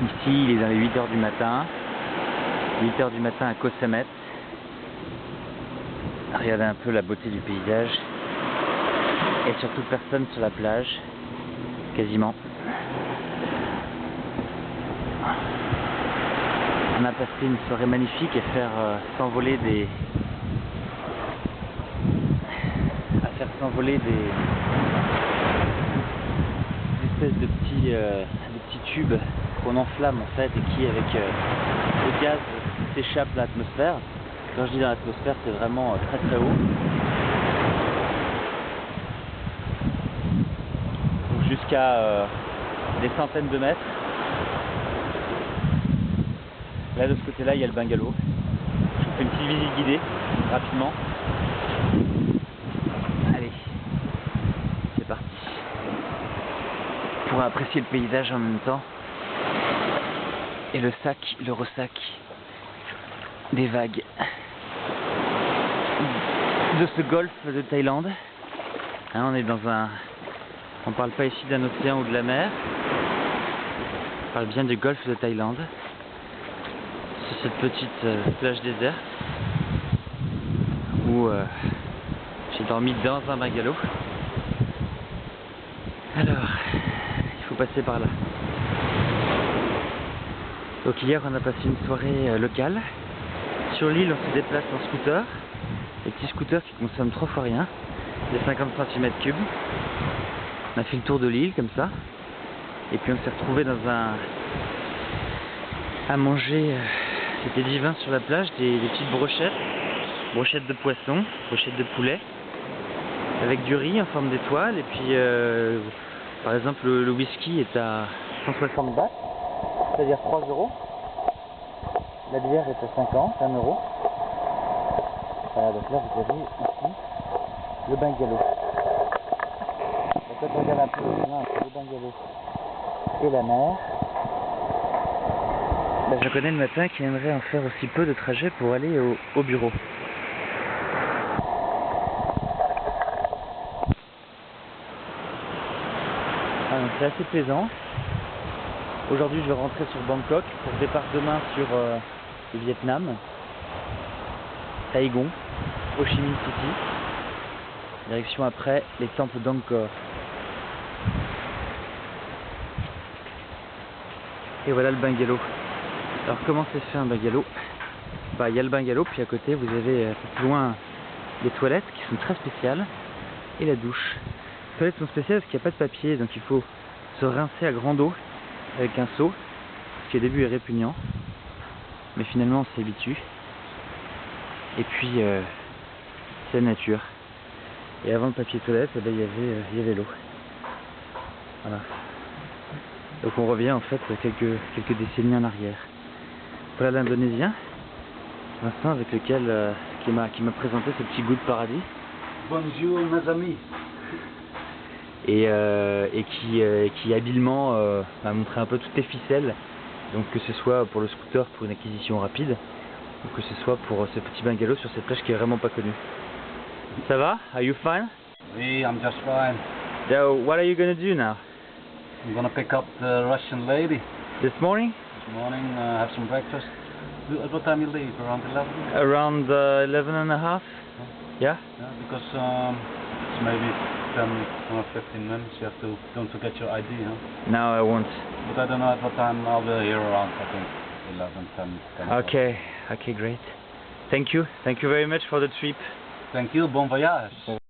Ici, il est dans les 8 h du matin. 8 h du matin à Koh Samet. Regardez un peu la beauté du paysage. Et surtout personne sur la plage. Quasiment. On a passé une soirée magnifique à faire s'envoler des espèces de petits tubes qu'on enflamme en fait et qui avec le gaz s'échappe dans l'atmosphère. Quand je dis dans l'atmosphère, c'est vraiment très très haut. Donc jusqu'à des centaines de mètres. Là de ce côté-là, il y a le bungalow. Je vous fais une petite visite guidée rapidement. Allez, c'est parti. Pour apprécier le paysage en même temps. Et le ressac des vagues de ce golfe de Thaïlande. Hein, on est dans on parle pas ici d'un océan ou de la mer. On parle bien du golfe de Thaïlande. Sur cette petite plage déserte où j'ai dormi dans un bungalow. Alors, il faut passer par là. Donc hier on a passé une soirée locale. Sur l'île on se déplace en scooter. Des petits scooters qui consomment 3 fois rien. Des 50 cm3. On a fait le tour de l'île comme ça. Et puis on s'est retrouvé à manger. C'était divin sur la plage, des petites brochettes. Brochettes de poisson, brochettes de poulet. Avec du riz en forme d'étoile. Et puis par exemple le whisky est à 160 bahts. C'est-à-dire 3 €. La bière est à 50, 1 €. Voilà, donc là vous avez ici le bungalow. Donc quand on regarde un peu le chemin entre le bungalow et la mer, ben, je connais le matin qui aimerait en faire aussi peu de trajet pour aller au bureau. Ah, donc c'est assez plaisant. Aujourd'hui, je vais rentrer sur Bangkok pour départ demain sur le Vietnam, Saigon, Ho Chi Minh City. Direction après les temples d'Angkor. Et voilà le bungalow. Alors comment c'est fait un bungalow? Bah, il y a le bungalow, puis à côté vous avez un peu plus loin des toilettes qui sont très spéciales et la douche. Les toilettes sont spéciales parce qu'il n'y a pas de papier, donc il faut se rincer à grande eau avec un seau, ce qui au début est répugnant, mais finalement on s'y habitue. Et puis c'est la nature. Et avant le papier toilette, eh ben, il y avait l'eau. Voilà. Donc on revient en fait quelques décennies en arrière. Voilà l'Indonésien, Vincent, avec lequel qui m'a présenté ce petit goût de paradis. Bonjour mes amis. Et qui habilement m'a montré un peu toutes les ficelles, donc que ce soit pour le scooter pour une acquisition rapide, ou que ce soit pour ce petit bungalow sur cette plage qui est vraiment pas connue. Ça va? Are you fine? Oui, I'm just fine. So what are you gonna do now? I'm gonna pick up the Russian lady This morning? this morning, have some breakfast. At what time you leave? Around 11? Around 11:30? Yeah? Yeah, because it's maybe 10 or 15 minutes. You have to, don't forget your ID, huh? No, I won't. But I don't know at what time. I'll be here around, I think, 11, 10. Okay, great. Thank you very much for the trip. Thank you, bon voyage.